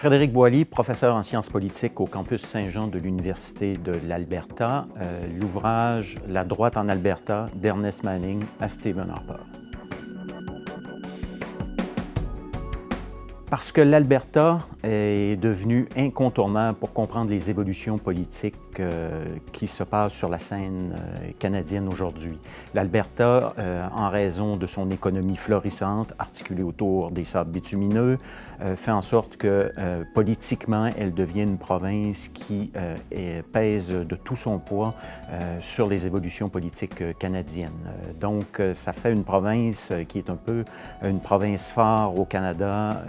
Frédéric Boily, professeur en sciences politiques au campus Saint-Jean de l'Université de l'Alberta, l'ouvrage « La droite en Alberta » d'Ernest Manning à Stephen Harper. Parce que l'Alberta est devenu incontournable pour comprendre les évolutions politiques qui se passent sur la scène canadienne aujourd'hui. L'Alberta, en raison de son économie florissante, articulée autour des sables bitumineux, fait en sorte que politiquement, elle devient une province qui pèse de tout son poids sur les évolutions politiques canadiennes. Donc, ça fait une province qui est un peu une province phare au Canada.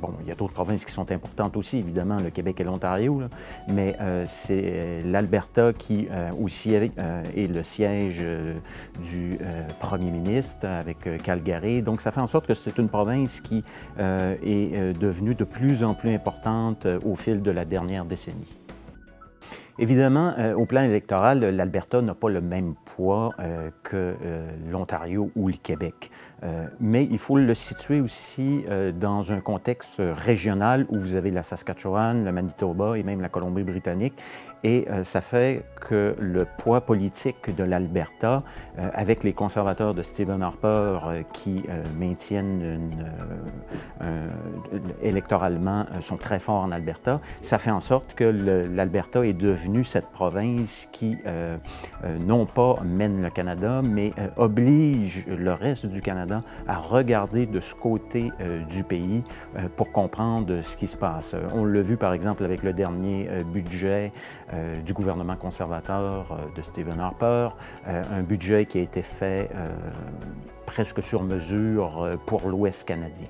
Bon, il y a d'autres provinces qui sont importantes aussi, évidemment, le Québec et l'Ontario, mais c'est l'Alberta qui aussi est le siège du premier ministre avec Calgary. Donc, ça fait en sorte que c'est une province qui est devenue de plus en plus importante au fil de la dernière décennie. Évidemment, au plan électoral, l'Alberta n'a pas le même poids que l'Ontario ou le Québec. Mais il faut le situer aussi dans un contexte régional où vous avez la Saskatchewan, le Manitoba et même la Colombie-Britannique. Et ça fait que le poids politique de l'Alberta, avec les conservateurs de Stephen Harper qui maintiennent électoralement, sont très forts en Alberta, ça fait en sorte que l'Alberta est devenue cette province qui, non pas mène le Canada, mais oblige le reste du Canada à regarder de ce côté du pays pour comprendre ce qui se passe. On l'a vu par exemple avec le dernier budget du gouvernement conservateur de Stephen Harper, un budget qui a été fait presque sur mesure pour l'Ouest canadien.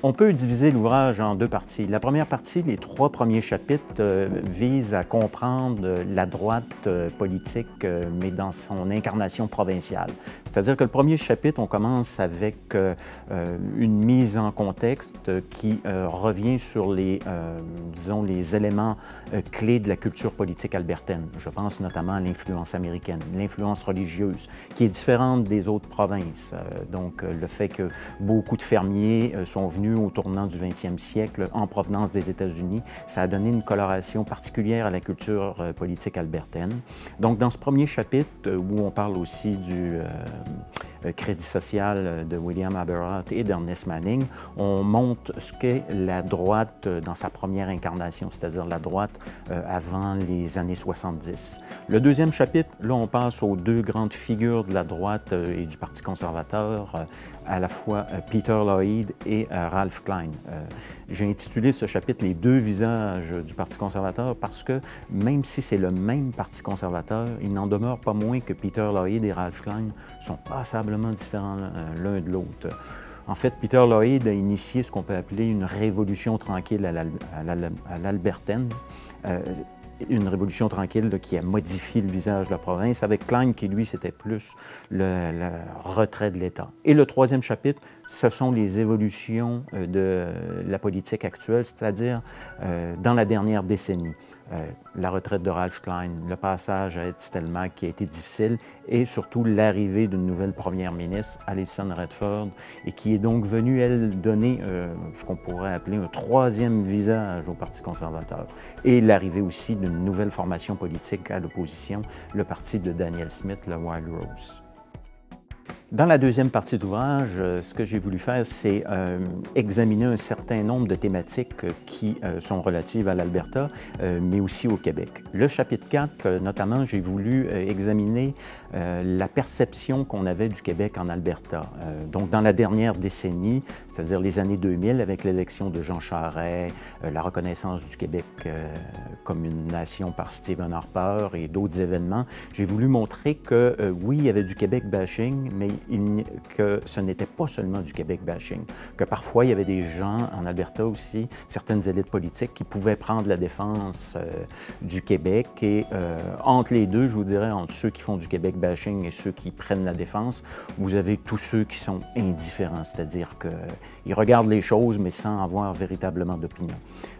On peut diviser l'ouvrage en deux parties. La première partie, les 3 premiers chapitres, visent à comprendre la droite politique, mais dans son incarnation provinciale. C'est-à-dire que le premier chapitre, on commence avec une mise en contexte qui revient sur disons, les éléments clés de la culture politique albertaine. Je pense notamment à l'influence américaine, l'influence religieuse, qui est différente des autres provinces. Donc, le fait que beaucoup de fermiers sont venus au tournant du 20e siècle en provenance des États-Unis, ça a donné une coloration particulière à la culture politique albertaine. Donc, dans ce premier chapitre, où on parle aussi du Crédit social de William Aberhart et d'Ernest Manning, on montre ce qu'est la droite dans sa première incarnation, c'est-à-dire la droite avant les années 70. Le deuxième chapitre, là, on passe aux 2 grandes figures de la droite et du Parti conservateur, à la fois Peter Lloyd et Ralph Klein. J'ai intitulé ce chapitre « Les 2 visages du Parti conservateur » parce que même si c'est le même Parti conservateur, il n'en demeure pas moins que Peter Lloyd et Ralph Klein sont passablement différents l'un de l'autre. En fait, Peter Lloyd a initié ce qu'on peut appeler une révolution tranquille à l'albertaine. Une révolution tranquille qui a modifié le visage de la province, avec Klein qui, lui, c'était plus le retrait de l'État. Et le 3e chapitre, ce sont les évolutions de la politique actuelle, c'est-à-dire dans la dernière décennie. La retraite de Ralph Klein, le passage à Ed Stelmach qui a été difficile et surtout l'arrivée d'une nouvelle première ministre, Alison Redford, et qui est donc venue, elle, donner ce qu'on pourrait appeler un 3e visage au Parti conservateur. Et l'arrivée aussi d'une nouvelle formation politique à l'opposition, le parti de Daniel Smith, le Wild Rose. Dans la deuxième partie d'ouvrage, ce que j'ai voulu faire, c'est examiner un certain nombre de thématiques qui sont relatives à l'Alberta, mais aussi au Québec. Le chapitre 4, notamment, j'ai voulu examiner la perception qu'on avait du Québec en Alberta. Donc, dans la dernière décennie, c'est-à-dire les années 2000, avec l'élection de Jean Charest, la reconnaissance du Québec comme une nation par Stephen Harper et d'autres événements, j'ai voulu montrer que, oui, il y avait du Québec bashing, mais que ce n'était pas seulement du Québec bashing, que parfois il y avait des gens en Alberta aussi, certaines élites politiques qui pouvaient prendre la défense du Québec et entre les deux, je vous dirais, entre ceux qui font du Québec bashing et ceux qui prennent la défense, vous avez tous ceux qui sont indifférents, c'est-à-dire qu'ils regardent les choses mais sans avoir véritablement d'opinion.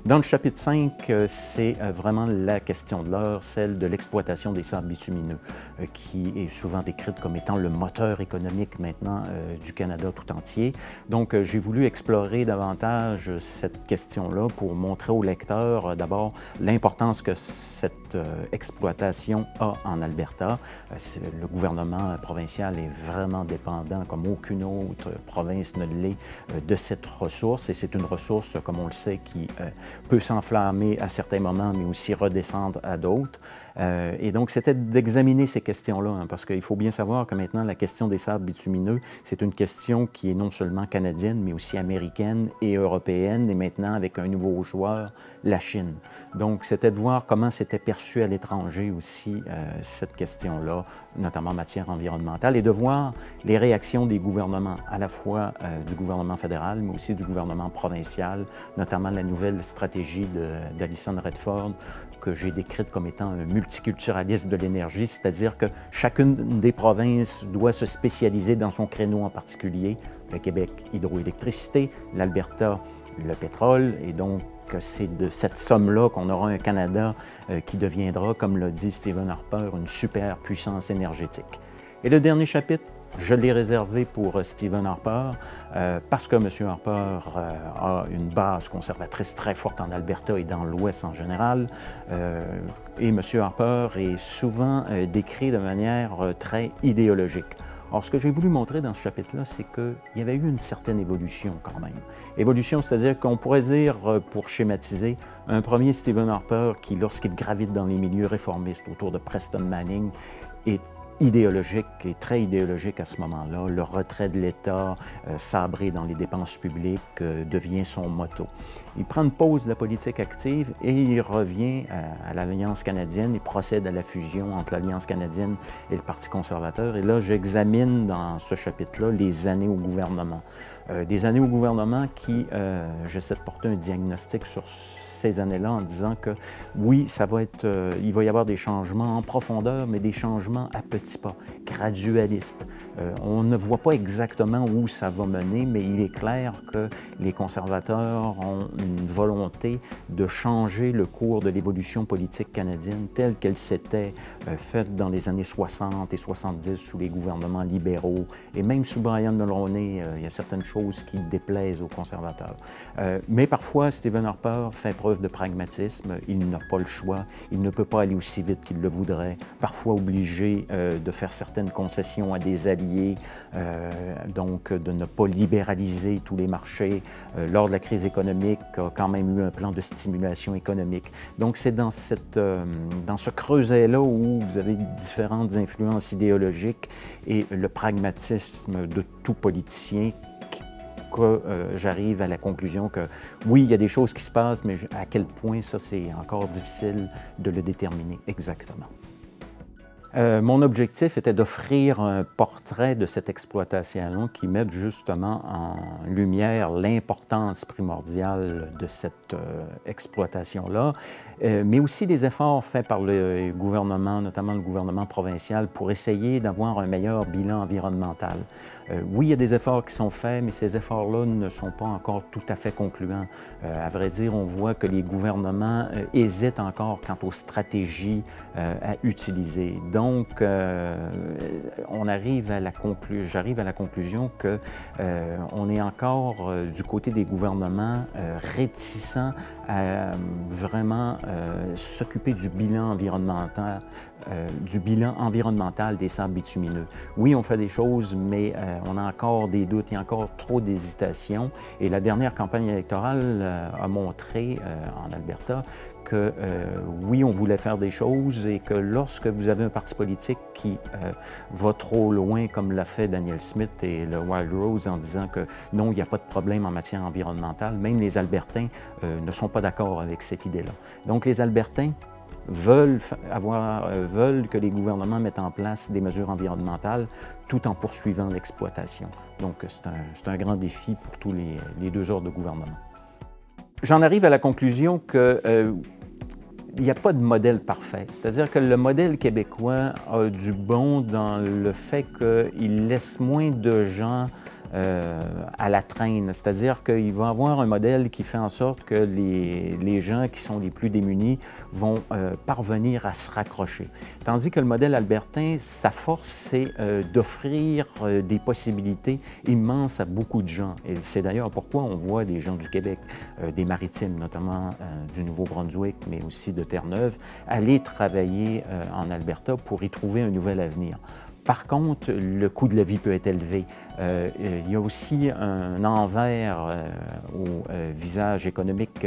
Dans le chapitre 5, c'est vraiment la question de l'heure, celle de l'exploitation des sables bitumineux, qui est souvent décrite comme étant le moteur économique économique maintenant du Canada tout entier. Donc, j'ai voulu explorer davantage cette question-là pour montrer aux lecteurs d'abord l'importance que cette exploitation a en Alberta. Le gouvernement provincial est vraiment dépendant, comme aucune autre province ne l'est, de cette ressource. Et c'est une ressource, comme on le sait, qui peut s'enflammer à certains moments, mais aussi redescendre à d'autres. Et donc, c'était d'examiner ces questions-là, hein, parce qu'il faut bien savoir que maintenant, la question des sables bitumineux, c'est une question qui est non seulement canadienne, mais aussi américaine et européenne, et maintenant, avec un nouveau joueur, la Chine. Donc, c'était de voir comment c'était perçu à l'étranger aussi, cette question-là, notamment en matière environnementale, et de voir les réactions des gouvernements, à la fois du gouvernement fédéral, mais aussi du gouvernement provincial, notamment la nouvelle stratégie d'Alison Redford, que j'ai décrite comme étant un multiculturalisme de l'énergie, c'est-à-dire que chacune des provinces doit se spécialiser dans son créneau en particulier. Le Québec, hydroélectricité, l'Alberta, le pétrole, et donc c'est de cette somme-là qu'on aura un Canada qui deviendra, comme l'a dit Stephen Harper, une super puissance énergétique. Et le dernier chapitre, je l'ai réservé pour Stephen Harper parce que M. Harper a une base conservatrice très forte en Alberta et dans l'Ouest en général. Et M. Harper est souvent décrit de manière très idéologique. Or, ce que j'ai voulu montrer dans ce chapitre-là, c'est qu'il y avait eu une certaine évolution quand même. Évolution, c'est-à-dire qu'on pourrait dire, pour schématiser, un premier Stephen Harper qui, lorsqu'il gravite dans les milieux réformistes autour de Preston Manning, est idéologique et très idéologique à ce moment-là. Le retrait de l'État, sabré dans les dépenses publiques, devient son motto. Il prend une pause de la politique active et il revient à l'Alliance canadienne et procède à la fusion entre l'Alliance canadienne et le Parti conservateur. Et là, j'examine dans ce chapitre-là les années au gouvernement. Des années au gouvernement qui, j'essaie de porter un diagnostic sur ces années-là en disant que oui, il va y avoir des changements en profondeur, mais des changements à petits pas, gradualistes. On ne voit pas exactement où ça va mener, mais il est clair que les conservateurs ont une volonté de changer le cours de l'évolution politique canadienne telle qu'elle s'était faite dans les années 60 et 70 sous les gouvernements libéraux. Et même sous Brian Mulroney, il y a certaines choses qui déplaisent aux conservateurs. Mais parfois, Stephen Harper fait preuve de pragmatisme. Il n'a pas le choix. Il ne peut pas aller aussi vite qu'il le voudrait. Parfois obligé de faire certaines concessions à des alliés, donc de ne pas libéraliser tous les marchés. Lors de la crise économique, a quand même eu un plan de stimulation économique. Donc c'est dans ce creuset-là où vous avez différentes influences idéologiques et le pragmatisme de tout politicien que j'arrive à la conclusion que oui, il y a des choses qui se passent, mais à quel point ça, c'est encore difficile de le déterminer exactement. Mon objectif était d'offrir un portrait de cette exploitation qui mette justement en lumière l'importance primordiale de cette exploitation-là, mais aussi des efforts faits par le gouvernement, notamment le gouvernement provincial, pour essayer d'avoir un meilleur bilan environnemental. Oui, il y a des efforts qui sont faits, mais ces efforts-là ne sont pas encore tout à fait concluants. À vrai dire, on voit que les gouvernements hésitent encore quant aux stratégies à utiliser. Donc, j'arrive à la conclusion qu'on est encore du côté des gouvernements réticents à vraiment s'occuper du bilan environnemental des sables bitumineux. Oui, on fait des choses, mais on a encore des doutes, il y a encore trop d'hésitation. Et la dernière campagne électorale a montré en Alberta que oui, on voulait faire des choses et que lorsque vous avez un parti politique qui va trop loin, comme l'a fait Danielle Smith et le Wild Rose en disant que non, il n'y a pas de problème en matière environnementale, même les Albertains ne sont pas d'accord avec cette idée-là. Donc les Albertains veulent que les gouvernements mettent en place des mesures environnementales tout en poursuivant l'exploitation. Donc c'est un grand défi pour tous les deux ordres de gouvernement. J'en arrive à la conclusion que il n'y a pas de modèle parfait. C'est-à-dire que le modèle québécois a du bon dans le fait qu'il laisse moins de gens à la traîne, c'est-à-dire qu'il va avoir un modèle qui fait en sorte que les gens qui sont les plus démunis vont parvenir à se raccrocher. Tandis que le modèle albertain, sa force, c'est d'offrir des possibilités immenses à beaucoup de gens. Et c'est d'ailleurs pourquoi on voit des gens du Québec, des Maritimes, notamment du Nouveau-Brunswick, mais aussi de Terre-Neuve, aller travailler en Alberta pour y trouver un nouvel avenir. Par contre, le coût de la vie peut être élevé. Il y a aussi un envers au visage économique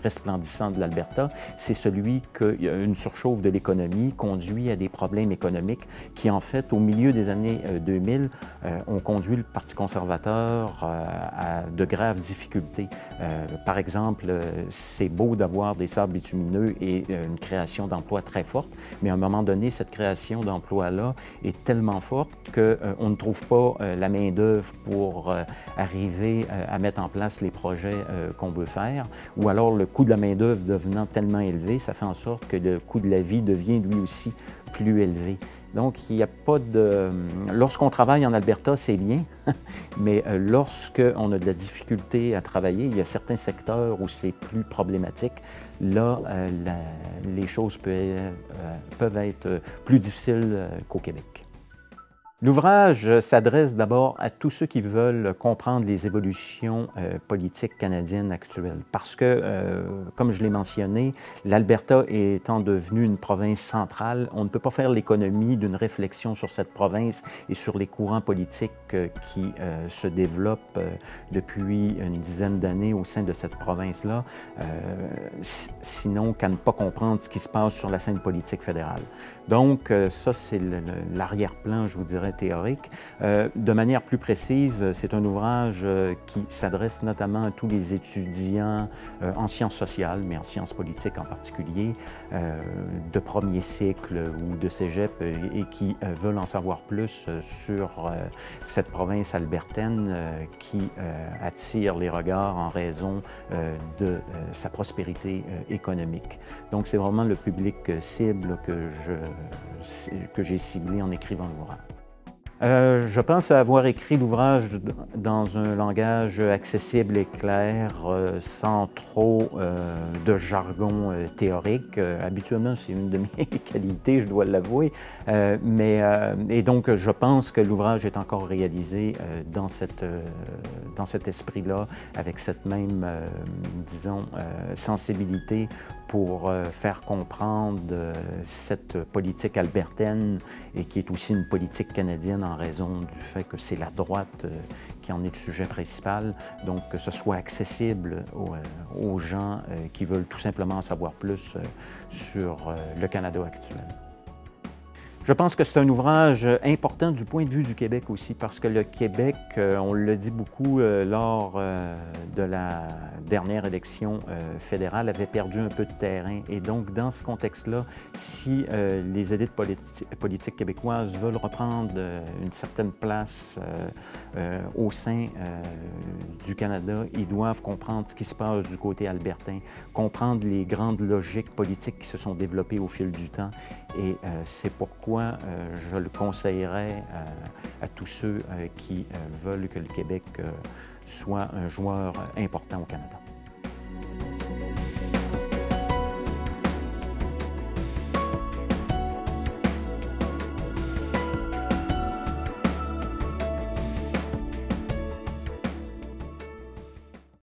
resplendissant de l'Alberta, c'est celui qu'une surchauffe de l'économie conduit à des problèmes économiques qui, en fait, au milieu des années 2000, ont conduit le Parti conservateur à de graves difficultés. Par exemple, c'est beau d'avoir des sables bitumineux et une création d'emplois très forte, mais à un moment donné, cette création d'emplois-là est tellement forte qu'on ne trouve pas la main-d'œuvre pour arriver à mettre en place les projets qu'on veut faire, ou alors le coût de la main-d'œuvre devenant tellement élevé, ça fait en sorte que le coût de la vie devient lui aussi plus élevé. Donc, il n'y a pas de... Lorsqu'on travaille en Alberta, c'est bien, mais lorsqu'on a de la difficulté à travailler, il y a certains secteurs où c'est plus problématique. Là, les choses peuvent être plus difficiles qu'au Québec. L'ouvrage s'adresse d'abord à tous ceux qui veulent comprendre les évolutions politiques canadiennes actuelles. Parce que, comme je l'ai mentionné, l'Alberta étant devenue une province centrale, on ne peut pas faire l'économie d'une réflexion sur cette province et sur les courants politiques qui se développent depuis une dizaine d'années au sein de cette province-là, sinon qu'à ne pas comprendre ce qui se passe sur la scène politique fédérale. Donc, ça, c'est l'arrière-plan, je vous dirais, théorique. De manière plus précise, c'est un ouvrage qui s'adresse notamment à tous les étudiants en sciences sociales, mais en sciences politiques en particulier, de premier cycle ou de cégep et qui veulent en savoir plus sur cette province albertaine qui attire les regards en raison de sa prospérité économique. Donc, c'est vraiment le public cible que j'ai ciblé en écrivant l'ouvrage. Je pense avoir écrit l'ouvrage dans un langage accessible et clair, sans trop de jargon théorique. Habituellement, c'est une de mes qualités, je dois l'avouer. Et donc, je pense que l'ouvrage est encore réalisé dans cet esprit-là, avec cette même, disons, sensibilité pour faire comprendre cette politique albertaine et qui est aussi une politique canadienne en raison du fait que c'est la droite qui en est le sujet principal, donc que ce soit accessible aux gens qui veulent tout simplement en savoir plus sur le Canada actuel. Je pense que c'est un ouvrage important du point de vue du Québec aussi, parce que le Québec, on le dit beaucoup lors de la dernière élection fédérale, avait perdu un peu de terrain. Et donc, dans ce contexte-là, si les élites politiques québécoises veulent reprendre une certaine place au sein du Canada, ils doivent comprendre ce qui se passe du côté albertain, comprendre les grandes logiques politiques qui se sont développées au fil du temps. Et c'est pourquoi je le conseillerais à tous ceux qui veulent que le Québec soit un joueur important au Canada.